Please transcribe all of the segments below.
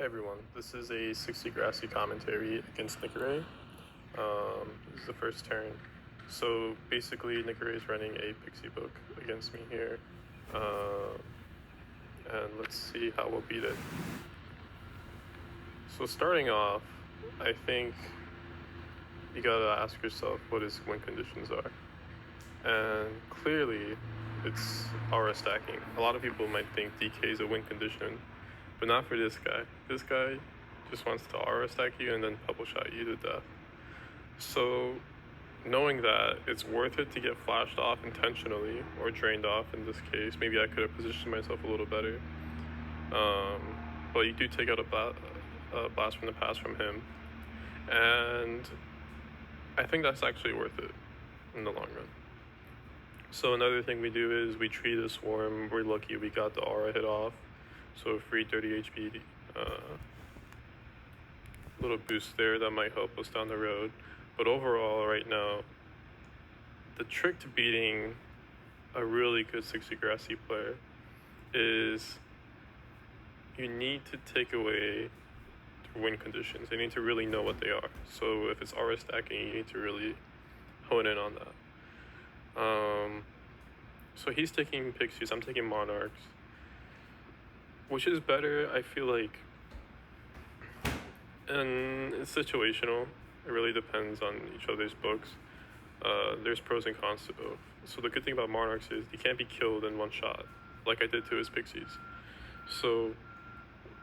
Hey everyone, this is a 60 Grassy commentary against Nikaray. This is the first turn. So basically, Nikaray is running a pixie book against me here. And let's see how we'll beat it. So starting off, I think you gotta ask yourself what his win conditions are. And clearly, it's aura stacking. A lot of people might think DK is a win condition, but not for this guy. This guy just wants to aura stack you and then pebble shot you to death. So knowing that, it's worth it to get flashed off intentionally, or drained off in this case. Maybe I could have positioned myself a little better. But you do take out a blast from the past from him. And I think that's actually worth it in the long run. So another thing we do is we treat a swarm. We're lucky we got the aura hit off. So free 30 HP, little boost there that might help us down the road. But overall, right now, the trick to beating a really good 60 Grassy player is you need to take away the win conditions. You need to really know what they are. So if it's aura stacking, you need to really hone in on that. So he's taking pixies, I'm taking monarchs. Which is better, I feel like, and it's situational. It really depends on each other's books. There's pros and cons to both. So the good thing about monarchs is he can't be killed in one shot, like I did to his pixies. So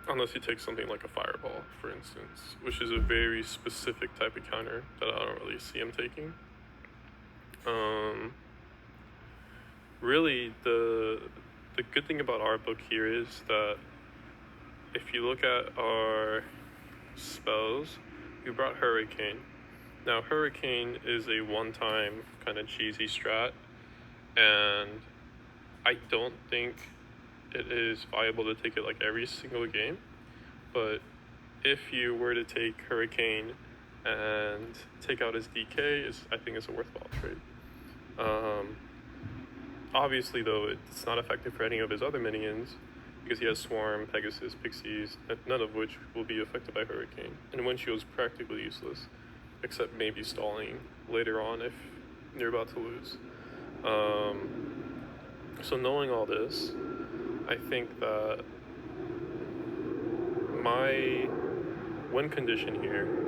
unless he takes something like a fireball, for instance, which is a very specific type of counter that I don't really see him taking. Really, the good thing about our book here is that if you look at our spells, we brought Hurricane. Now, Hurricane is a one-time kind of cheesy strat, and I don't think it is viable to take it like every single game. But if you were to take Hurricane and take out his DK, I think it's a worthwhile trade. Obviously, though, it's not effective for any of his other minions because he has Swarm, Pegasus, Pixies, none of which will be affected by Hurricane. And Windshield is practically useless, except maybe stalling later on if you're about to lose. So knowing all this, I think that my win condition here,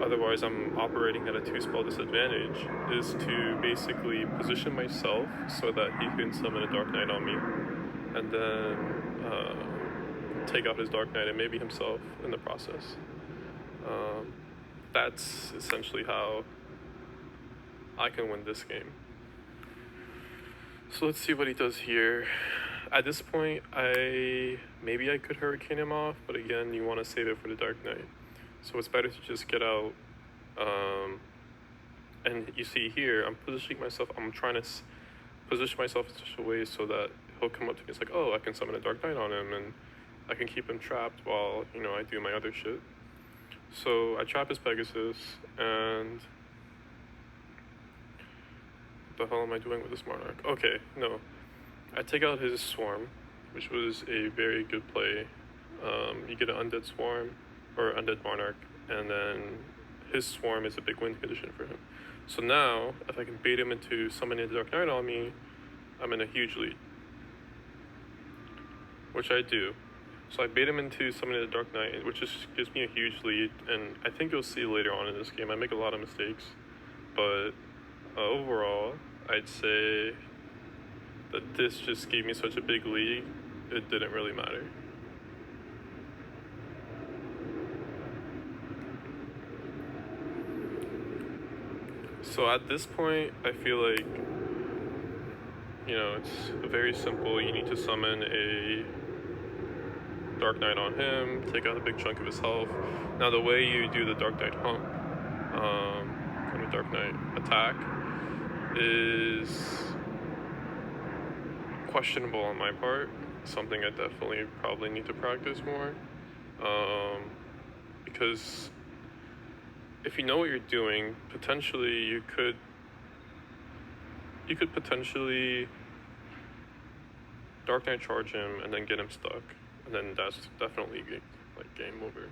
otherwise I'm operating at a 2-spell disadvantage, is to basically position myself so that he can summon a Dark Knight on me, and then take out his Dark Knight and maybe himself in the process. That's essentially how I can win this game. So let's see what he does here. At this point, maybe I could Hurricane him off, but again, you want to save it for the Dark Knight. So it's better to just get out. And you see here, I'm trying to position myself in such a way so that he'll come up to me. It's like, oh, I can summon a Dark Knight on him, and I can keep him trapped while, I do my other shit. So I trap his Pegasus, and what the hell am I doing with this Monarch? Okay, no. I take out his Swarm, which was a very good play. You get an Undead Swarm, or Undead Monarch, and then his Swarm is a big win condition for him. So now, if I can bait him into summoning the Dark Knight on me, I'm in a huge lead. Which I do. So I bait him into summoning the Dark Knight, which just gives me a huge lead, and I think you'll see later on in this game, I make a lot of mistakes. But overall, I'd say that this just gave me such a big lead, it didn't really matter. So at this point, I feel like, it's very simple. You need to summon a Dark Knight on him, take out a big chunk of his health. Now, the way you do the Dark Knight hump, kind of Dark Knight attack, is questionable on my part. Something I definitely probably need to practice more. Because if you know what you're doing, potentially you could potentially Dark Knight charge him and then get him stuck, and then that's definitely like game over.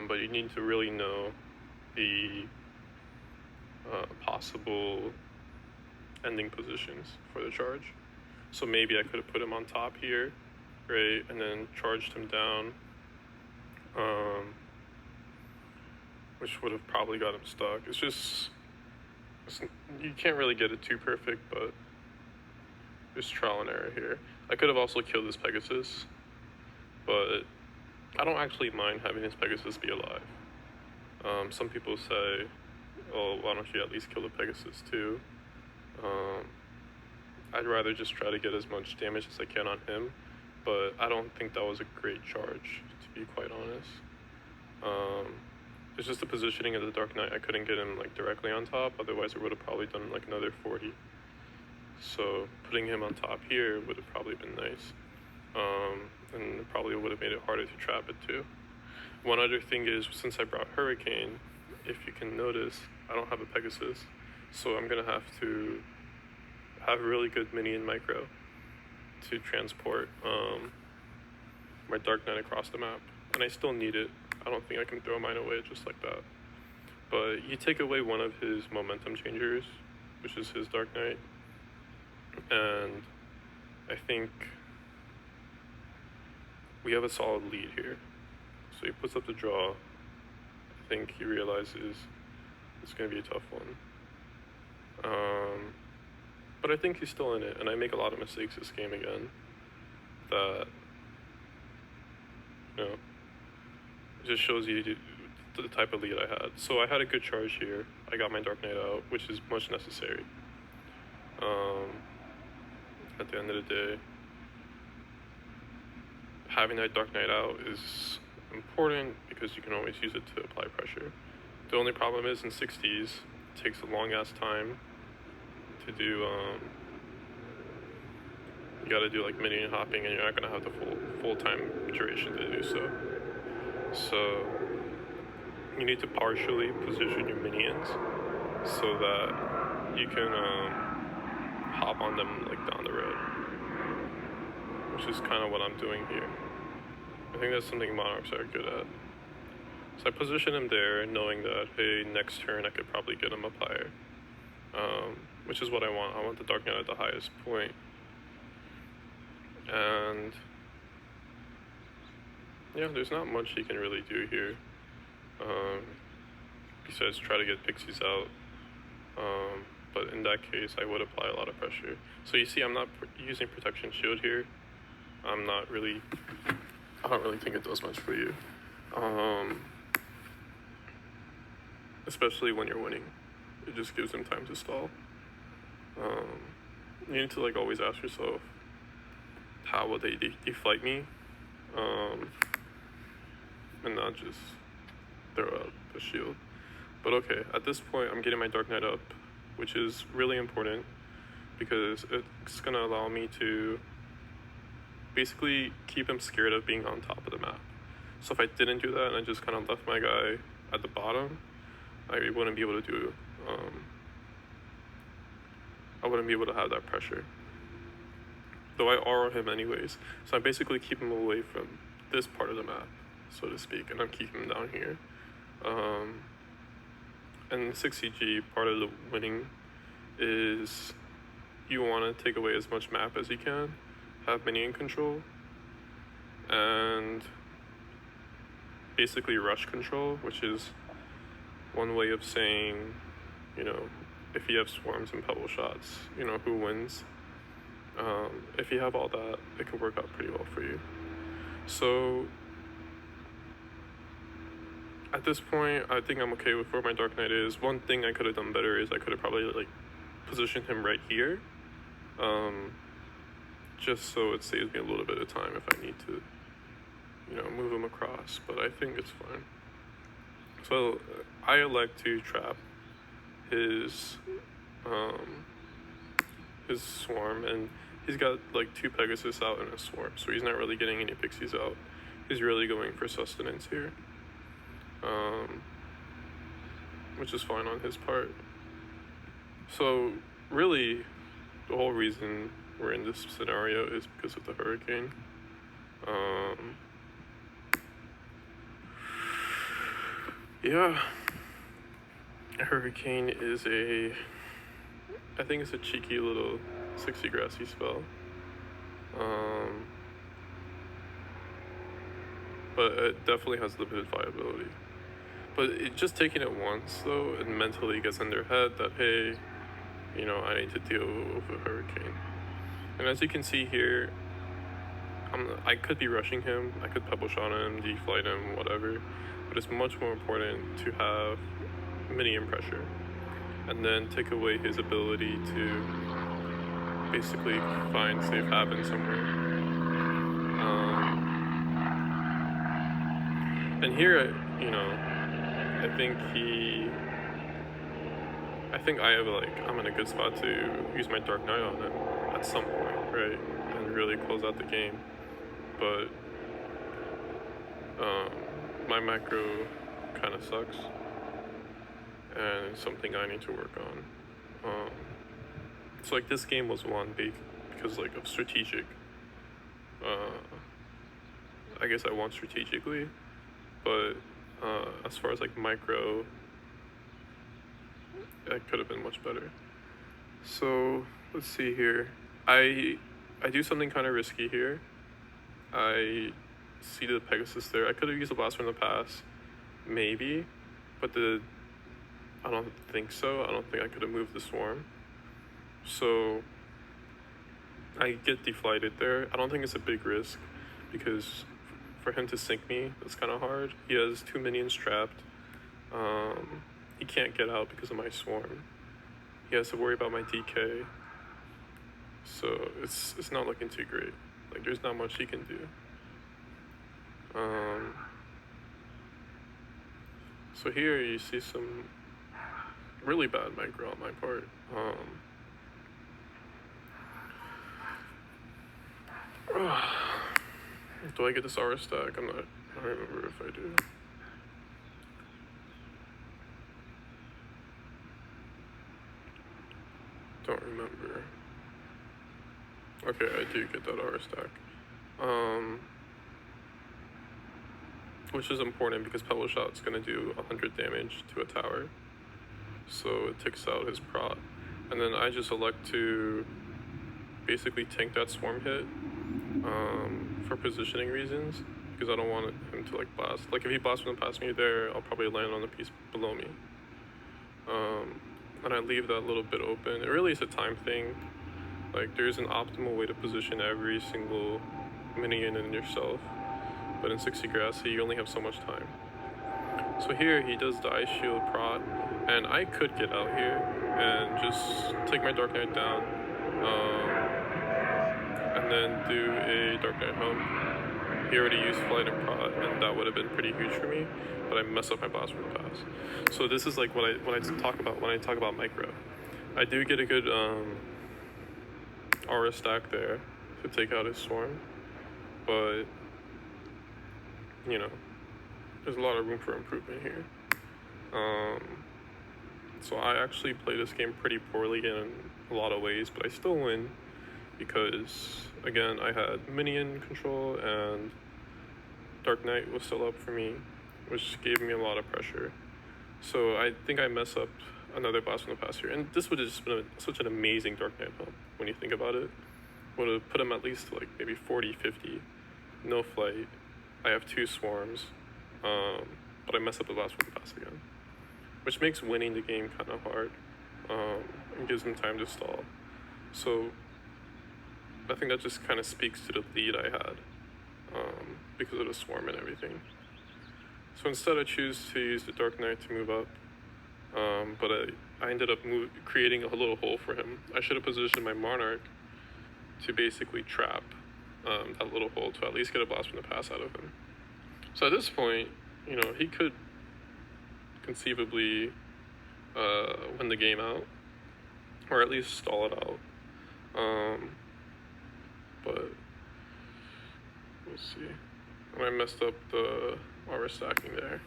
But you need to really know the possible ending positions for the charge. So maybe I could have put him on top here, right, and then charged him down, which would have probably got him stuck. You can't really get it too perfect, but there's trial and error here. I could have also killed this Pegasus, but I don't actually mind having this Pegasus be alive. Some people say, oh, why don't you at least kill the Pegasus too? I'd rather just try to get as much damage as I can on him, but I don't think that was a great charge, to be quite honest. It's just the positioning of the Dark Knight. I couldn't get him like directly on top, otherwise it would have probably done like another 40. So putting him on top here would have probably been nice. And it probably would have made it harder to trap it too. One other thing is, since I brought Hurricane, if you can notice, I don't have a Pegasus, so I'm gonna have to have really good minion micro to transport my Dark Knight across the map, and I still need it. I don't think I can throw mine away just like that. But you take away one of his momentum changers, which is his Dark Knight, and I think we have a solid lead here. So he puts up the draw. I think he realizes it's going to be a tough one. But I think he's still in it, and I make a lot of mistakes this game again. That, you know, it just shows you the type of lead I had. So I had a good charge here. I got my Dark Knight out, which is much necessary. At the end of the day, having that Dark Knight out is important because you can always use it to apply pressure. The only problem is in 60s, it takes a long ass time to do, you gotta do like minion hopping, and you're not gonna have the full time duration to do so. So you need to partially position your minions so that you can hop on them like down the road, which is kind of what I'm doing here. I think that's something Monarchs are good at. So I position him there, knowing that, hey, next turn I could probably get him up higher, which is what I want. I want the Dark Knight at the highest point. And yeah, there's not much he can really do here, besides try to get pixies out. But in that case, I would apply a lot of pressure. So you see, I'm not using Protection Shield here. I don't really think it does much for you. Especially when you're winning. It just gives them time to stall. You need to like always ask yourself, how will they deflight me? And not just throw out a shield. But okay, at this point, I'm getting my Dark Knight up, which is really important because it's gonna allow me to basically keep him scared of being on top of the map. So if I didn't do that and I just kind of left my guy at the bottom, I wouldn't be able to do, I wouldn't be able to have that pressure. Though I aura him anyways. So I basically keep him away from this part of the map, so to speak, and I'm keeping him down here. And 6CG, part of the winning is you want to take away as much map as you can, have minion control, and basically rush control, which is one way of saying, you know, if you have swarms and pebble shots, you know, who wins. If you have all that, it could work out pretty well for you. So at this point, I think I'm okay with where my Dark Knight is. One thing I could have done better is I could have probably like positioned him right here, just so it saves me a little bit of time if I need to, you know, move him across. But I think it's fine. So I elect to trap his swarm, and he's got like 2 Pegasus out in a swarm, so he's not really getting any pixies out. He's really going for sustenance here, which is fine on his part. So really, the whole reason we're in this scenario is because of the Hurricane. Yeah, Hurricane is I think it's a cheeky little 60 Grassy spell. But it definitely has limited viability. But just taking it once, though, it mentally gets in their head that, hey, I need to deal with a Hurricane. And as you can see here, I could be rushing him, I could Pebble Shot him, deflight him, whatever, but it's much more important to have minion pressure, and then take away his ability to basically find safe haven somewhere. And here, I think I'm in a good spot to use my Dark Knight on him at some point, right? And really close out the game. But my macro kind of sucks, and it's something I need to work on. So this game was won because of strategic. I guess I won strategically, but as far as micro, it could have been much better. So let's see here. I do something kind of risky here. I see the Pegasus there. I could have used a blast from the past, maybe, but I don't think so. I don't think I could have moved the swarm. So I get deflighted there. I don't think it's a big risk, because for him to sink me, that's kind of hard. He has 2 minions trapped. He can't get out because of my swarm. He has to worry about my DK. So it's not looking too great. There's not much he can do. So here you see some really bad micro on my part. Do I get this aura stack? I don't remember if I do. Don't remember. Okay, I do get that aura stack. Which is important because Pebble Shot's gonna do 100 damage to a tower. So it takes out his prot. And then I just elect to basically tank that swarm hit for positioning reasons, because I don't want him to blast. If he blasts from past me there, I'll probably land on the piece below me. And I leave that little bit open. It really is a time thing. There's an optimal way to position every single minion in yourself, but in 60 Grassy, you only have so much time. So here, he does the Ice Shield prot, and I could get out here and just take my Dark Knight down, and then do a Dark Knight hump. He already used Flight and prot, and that would have been pretty huge for me, but I messed up my blast from the past. So this is what I talk about when I talk about micro. I do get a good aura stack there to take out his swarm, but there's a lot of room for improvement here. So I actually play this game pretty poorly in a lot of ways, but I still win because, again, I had minion control and Dark Knight was still up for me, which gave me a lot of pressure. So I think I mess up another blast from the past here, and this would have just been such an amazing Dark Knight hump when you think about it. Would have put him at least to maybe 40, 50, no flight. I have 2 swarms, but I mess up the blast from the past again, which makes winning the game kind of hard, and gives him time to stall. So I think that just kind of speaks to the lead I had, because of the swarm and everything. So instead I choose to use the Dark Knight to move up, but I ended up creating a little hole for him. I should have positioned my Monarch to basically trap that little hole to at least get a blast from the pass out of him. So at this point, he could conceivably win the game out, or at least stall it out. But we'll see. And I messed up the aura stacking there.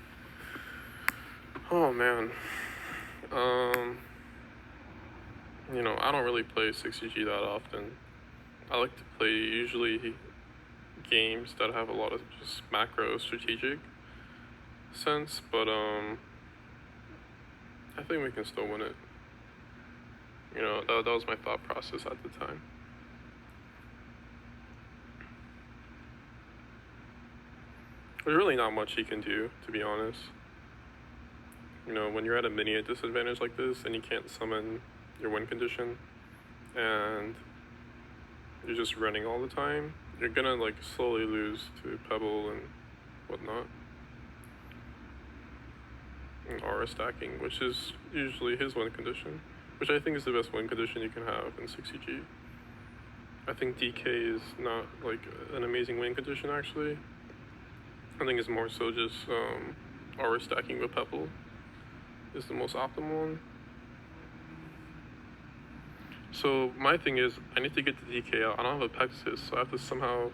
Oh man. I don't really play 60G that often. I like to play usually games that have a lot of just macro strategic. sense, but I think we can still win it. You know, that was my thought process at the time. There's really not much he can do, to be honest. You know, when you're at a mini disadvantage like this and you can't summon your win condition and you're just running all the time, you're gonna like slowly lose to Pebble and whatnot. And aura stacking, which is usually his win condition, which I think is the best win condition you can have in 60G. I think DK is not like an amazing win condition actually. I think it's more so just aura stacking with Pebble is the most optimal one. So my thing is, I need to get the DK out. I don't have a Pegasus, so I have to somehow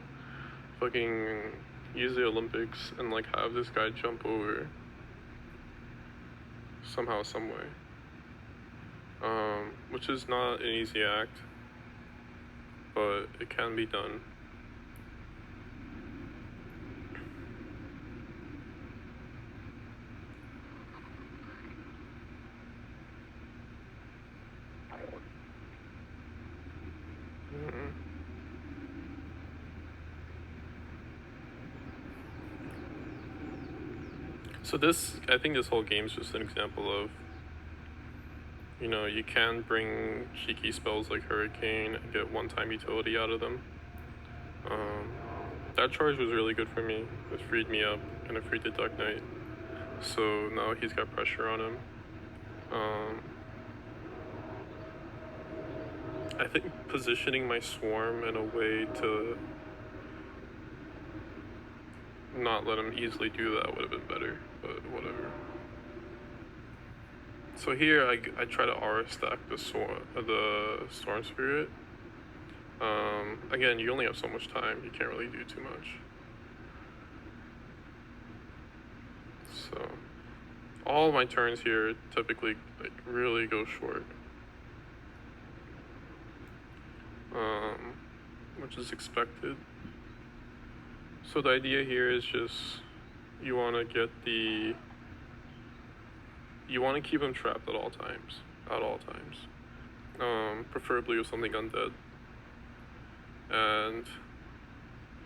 fucking use the Olympics and like have this guy jump over somehow, some way. Which is not an easy act, but it can be done. So I think this whole game is just an example of, you know, you can bring cheeky spells like Hurricane and get one-time utility out of them. That charge was really good for me. It freed me up and it freed the Dark Knight. So now he's got pressure on him. I think positioning my Swarm in a way to not let him easily do that would have been better, but whatever. So here I try to aura stack the Storm Spirit. Again, you only have so much time, you can't really do too much. So all my turns here typically like really go short. Which is expected. So the idea here is just you want to keep him trapped at all times. Preferably with something undead. And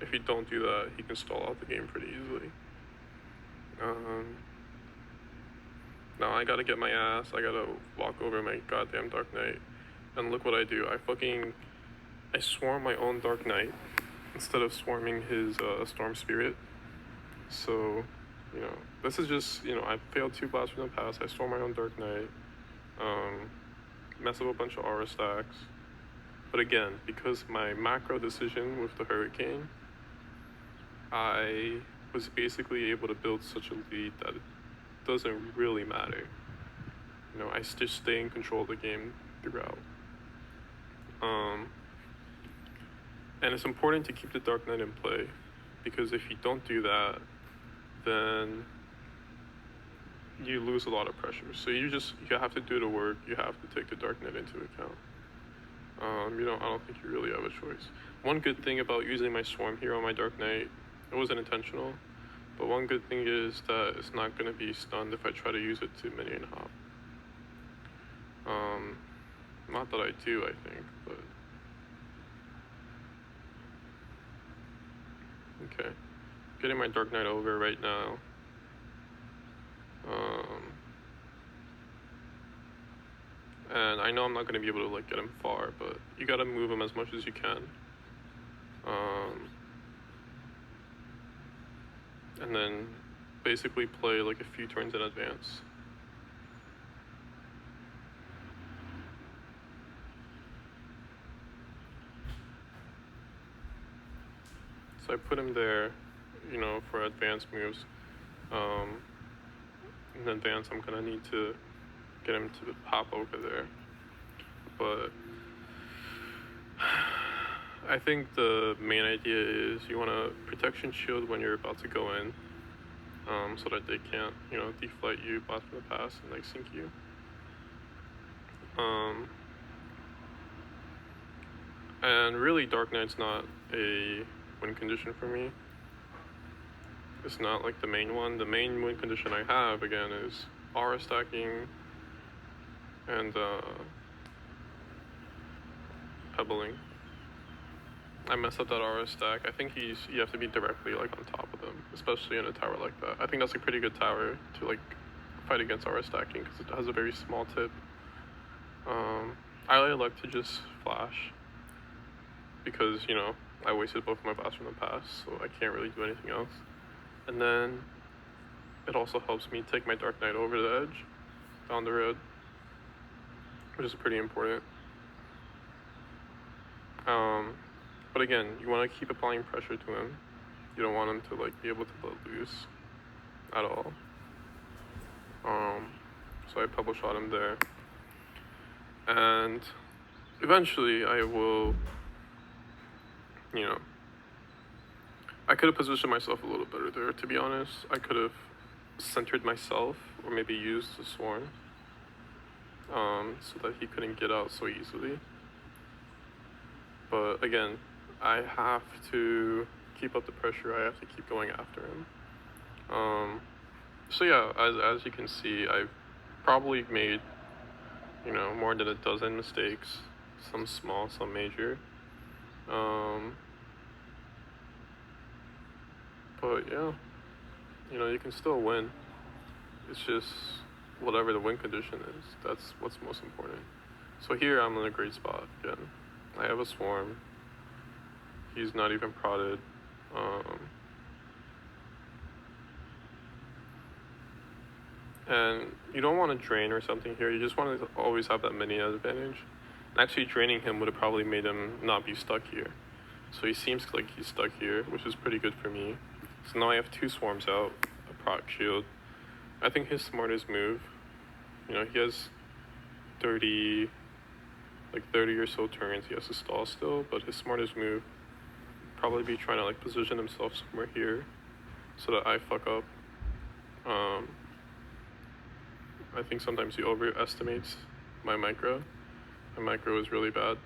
if you don't do that, he can stall out the game pretty easily. Now I gotta get my ass, I gotta walk over my goddamn Dark Knight. And look what I do, I swarm my own Dark Knight instead of swarming his Storm Spirit. So, you know, this is just, you know, I failed 2 blasts from the past, I swarm my own Dark Knight, mess up a bunch of aura stacks. But again, because my macro decision with the Hurricane, I was basically able to build such a lead that it doesn't really matter. You know, I just stay in control of the game throughout. And it's important to keep the Dark Knight in play, because if you don't do that, then you lose a lot of pressure. So you have to do the work, you have to take the Dark Knight into account. I don't think you really have a choice. One good thing about using my Swarm here on my Dark Knight, it wasn't intentional, but one good thing is that it's not going to be stunned if I try to use it to minion hop. Not that I do, I think, but... Okay. Getting my Dark Knight over right now. And I know I'm not going to be able to like get him far, but you got to move him as much as you can. And then basically play like a few turns in advance. So I put him there, you know, for advanced moves. In advance, I'm gonna need to get him to hop over there. But I think the main idea is you want to protection shield when you're about to go in, so that they can't, you know, deflate you, blast from the pass, and like sink you. And really, Dark Knight's not a win condition for me. It's not like the main one. The main win condition I have, again, is aura stacking and pebbling. I messed up that aura stack. I think you have to be directly like on top of them, especially in a tower like that. I think that's a pretty good tower to like fight against aura stacking because it has a very small tip. I really like to just flash because, you know, I wasted both of my blasts from the past, so I can't really do anything else. And then it also helps me take my Dark Knight over the edge down the road, which is pretty important. But again, you want to keep applying pressure to him. You don't want him to like be able to let loose at all. So I pebble shot him there, and eventually I will, you know, I could have positioned myself a little better there, to be honest. I could have centered myself or maybe used the swarm so that he couldn't get out so easily. But again, I have to keep up the pressure. I have to keep going after him. So yeah, as you can see, I've probably made, you know, more than a dozen mistakes, some small, some major. But yeah, you know, you can still win. It's just whatever the win condition is, that's what's most important. So here I'm in a great spot again. I have a swarm. He's not even prodded. And you don't want to drain or something here. You just want to always have that mini advantage. And actually draining him would have probably made him not be stuck here. So he seems like he's stuck here, which is pretty good for me. So now I have 2 swarms out, a proc shield. I think his smartest move, you know, he has 30 or so turns he has to stall still, but his smartest move probably be trying to like position himself somewhere here so that I fuck up. I think sometimes he overestimates my micro. My micro is really bad.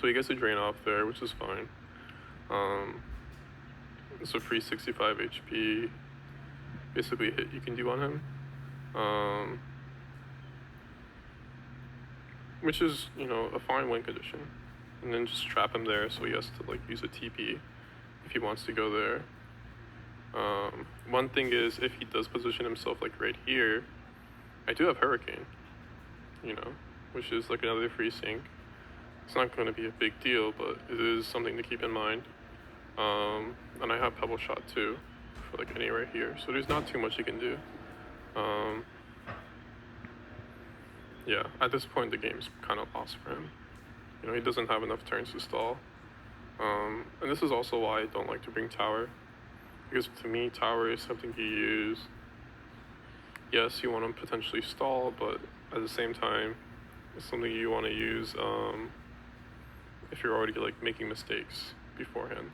So he gets a drain off there, which is fine. It's a free 65 HP basically hit you can do on him. Which is, you know, a fine win condition. And then just trap him there so he has to like use a TP if he wants to go there. One thing is, if he does position himself like right here, I do have Hurricane, you know, which is like another free sync. It's not going to be a big deal, but it is something to keep in mind. And I have Pebble Shot too, for like any right here, so there's not too much you can do. Yeah, at this point the game's kind of lost for him. You know, he doesn't have enough turns to stall. And this is also why I don't like to bring Tower. Because to me, Tower is something you use. Yes, you want to potentially stall, but at the same time, it's something you want to use if you're already like making mistakes beforehand.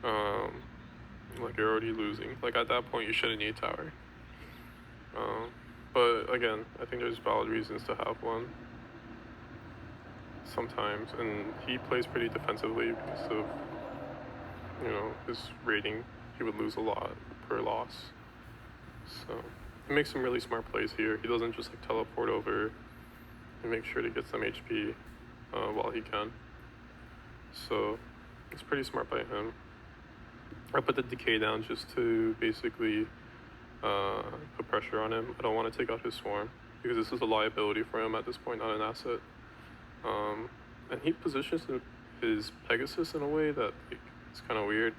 Like you're already losing. Like at that point, you shouldn't need Tower. But again, I think there's valid reasons to have one sometimes, and he plays pretty defensively because of, you know, his rating. He would lose a lot per loss. So he makes some really smart plays here. He doesn't just like teleport over and make sure to get some HP while he can. So it's pretty smart by him. I put the decay down just to basically put pressure on him. I don't want to take out his swarm because this is a liability for him at this point, not an asset. And he positions his Pegasus in a way that like, it's kind of weird.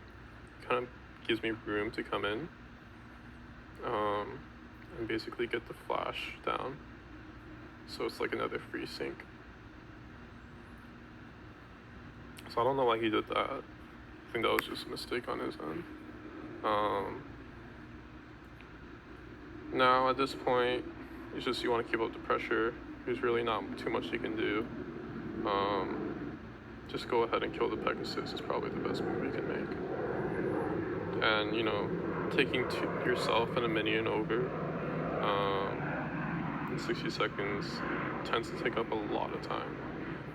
It kind of gives me room to come in and basically get the flash down. So it's like another free sync. So I don't know why he did that. I think that was just a mistake on his end. Now at this point, it's just you want to keep up the pressure. There's really not too much you can do. Just go ahead and kill the Pegasus is probably the best move you can make. And, you know, taking yourself and a minion over in 60 seconds tends to take up a lot of time.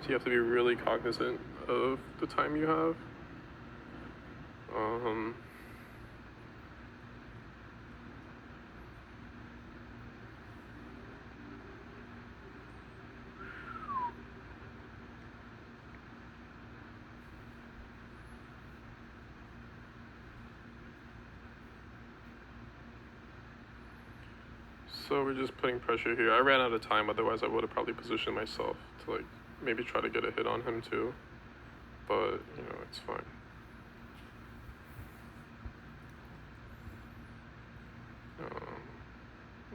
So you have to be really cognizant of the time you have. So we're just putting pressure here. I ran out of time, otherwise I would have probably positioned myself to like maybe try to get a hit on him too. But, you know, it's fine.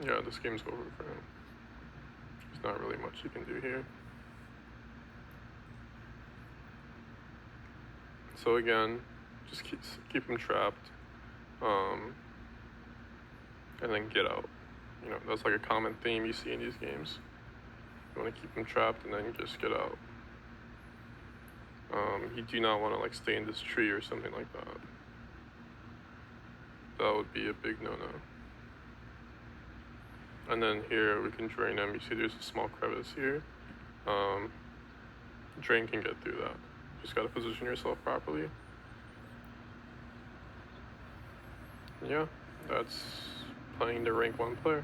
Yeah, this game's over for him. There's not really much you can do here. So again, just keep him trapped, and then get out. You know, that's like a common theme you see in these games. You want to keep him trapped and then just get out. You do not want to like stay in this tree or something like that. That would be a big no-no. And then here we can drain him. You see there's a small crevice here. Drain can get through that. Just gotta position yourself properly. Yeah, that's playing the rank 1 player.